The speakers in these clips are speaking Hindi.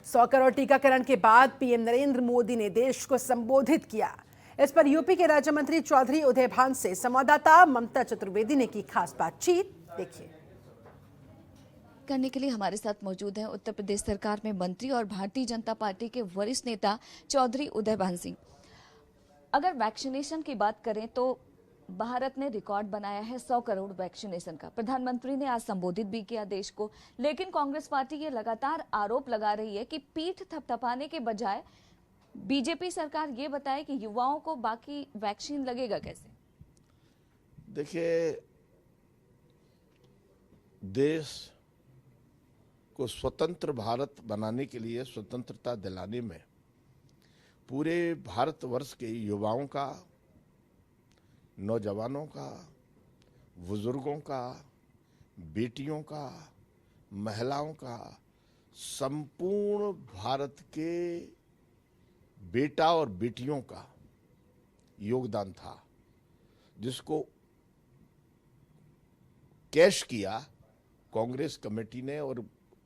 100 करोड़ टीकाकरण के बाद पीएम नरेंद्र मोदी ने देश को संबोधित किया। इस पर यूपी के राज्य मंत्री चौधरी उदय भान से संवाददाता ममता चतुर्वेदी ने की खास बातचीत। देखिए। करने के लिए हमारे साथ मौजूद हैं उत्तर प्रदेश सरकार में मंत्री और भारतीय जनता पार्टी के वरिष्ठ नेता चौधरी उदय भान सिंह। अगर वैक्सीनेशन की बात करें तो भारत ने रिकॉर्ड बनाया है 100 करोड़ वैक्सीनेशन का। प्रधानमंत्री ने आज संबोधित भी किया देश को, लेकिन कांग्रेस पार्टी ये लगातार आरोप लगा रही है कि पीठ थपथपाने के बजाय बीजेपी सरकार ये बताए कि युवाओं को बाकी वैक्सीन लगेगा कैसे। देखिए, देश को स्वतंत्र भारत बनाने के लिए, स्वतंत्रता दिलाने में पूरे भारतवर्ष के युवाओं का, नौजवानों का, बुजुर्गों का, बेटियों का, महिलाओं का, संपूर्ण भारत के बेटा और बेटियों का योगदान था, जिसको कैश किया कांग्रेस कमेटी ने और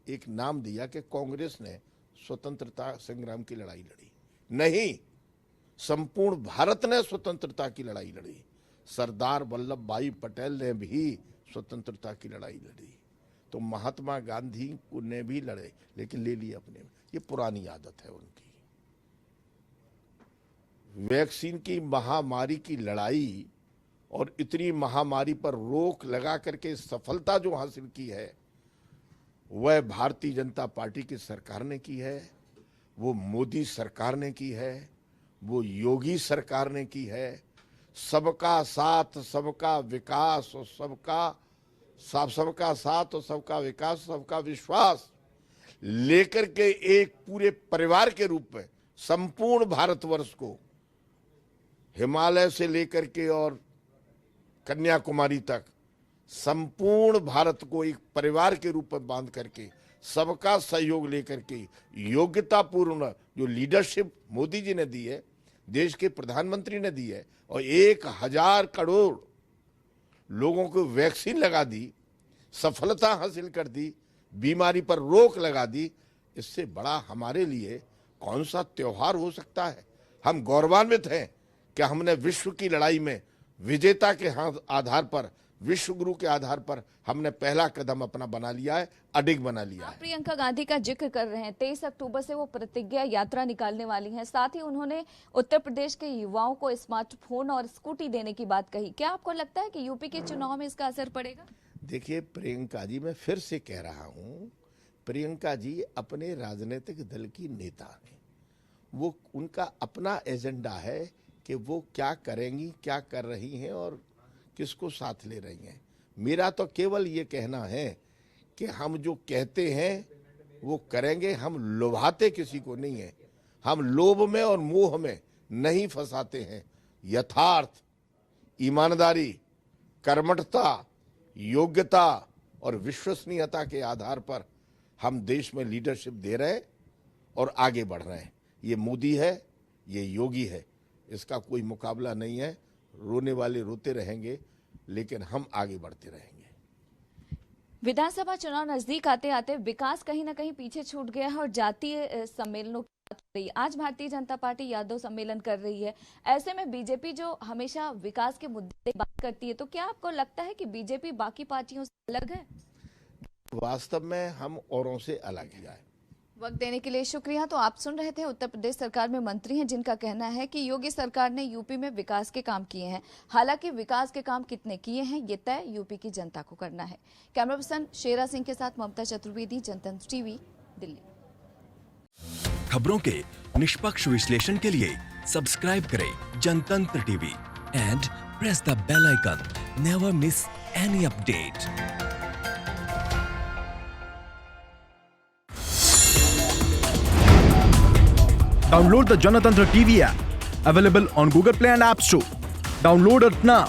एक नाम दिया कि कांग्रेस ने स्वतंत्रता संग्राम की लड़ाई लड़ी। नहीं, संपूर्ण भारत ने स्वतंत्रता की लड़ाई लड़ी। सरदार वल्लभ भाई पटेल ने भी स्वतंत्रता की लड़ाई लड़ी, तो महात्मा गांधी ने भी लड़े, लेकिन ले लिए अपने। ये पुरानी आदत है उनकी। वैक्सीन की महामारी की लड़ाई और इतनी महामारी पर रोक लगा करके सफलता जो हासिल की है, वह भारतीय जनता पार्टी की सरकार ने की है, वो मोदी सरकार ने की है, वो योगी सरकार ने की है। सबका साथ, सबका विकास और सबका साथ और सबका विकास, सबका विश्वास लेकर के एक पूरे परिवार के रूप में संपूर्ण भारतवर्ष को, हिमालय से लेकर के और कन्याकुमारी तक संपूर्ण भारत को एक परिवार के रूप में बांध करके, सबका सहयोग लेकर के, योग्यतापूर्ण जो लीडरशिप मोदी जी ने दी है, देश के प्रधानमंत्री ने दी है, और 1000 करोड़ लोगों को वैक्सीन लगा दी, सफलता हासिल कर दी, बीमारी पर रोक लगा दी, इससे बड़ा हमारे लिए कौन सा त्योहार हो सकता है। हम गौरवान्वित हैं कि हमने विश्व की लड़ाई में विजेता के आधार पर, विश्व गुरु के आधार पर हमने पहला कदम अपना बना लिया है, अडिग बना लिया है। प्रियंका गांधी का जिक्र कर रहे हैं, 23 अक्टूबर से वो प्रतिज्ञा यात्रा निकालने वाली हैं। साथ ही उन्होंने उत्तर प्रदेश के युवाओं को स्मार्टफोन और स्कूटी देने की बात कही। क्या आपको लगता है कि यूपी के चुनाव में इसका असर पड़ेगा? देखिए प्रियंका जी, मैं फिर से कह रहा हूँ, प्रियंका जी अपने राजनीतिक दल की नेता हैं। वो, उनका अपना एजेंडा है कि वो क्या करेंगी, क्या कर रही हैं और किसको साथ ले रही हैं। मेरा तो केवल ये कहना है कि हम जो कहते हैं वो करेंगे। हम लुभाते किसी को नहीं है, हम लोभ में और मोह में नहीं फंसाते हैं। यथार्थ, ईमानदारी, कर्मठता, योग्यता और विश्वसनीयता के आधार पर हम देश में लीडरशिप दे रहे हैं और आगे बढ़ रहे हैं। ये मोदी है, ये योगी है, इसका कोई मुकाबला नहीं है। रोने वाले रोते रहेंगे, लेकिन हम आगे बढ़ते रहेंगे। विधानसभा चुनाव नजदीक आते आते विकास कहीं ना कहीं पीछे छूट गया है और जातीय सम्मेलनों की बात हो रही है। आज भारतीय जनता पार्टी यादव सम्मेलन कर रही है। ऐसे में बीजेपी जो हमेशा विकास के मुद्दे बात करती है, तो क्या आपको लगता है कि बीजेपी बाकी पार्टियों से अलग है? वास्तव में हम औरों से अलग ही है। वक्त देने के लिए शुक्रिया। तो आप सुन रहे थे, उत्तर प्रदेश सरकार में मंत्री हैं जिनका कहना है कि योगी सरकार ने यूपी में विकास के काम किए हैं। हालांकि विकास के काम कितने किए हैं ये तय यूपी की जनता को करना है। कैमरा पर्सन शेरा सिंह के साथ ममता चतुर्वेदी, जनतंत्र टीवी, दिल्ली। खबरों के निष्पक्ष विश्लेषण के लिए सब्सक्राइब करें Janatantra TV and press the bell icon. Never miss any update. Download the Janatantra TV app, available on Google Play and App Store. Download it now.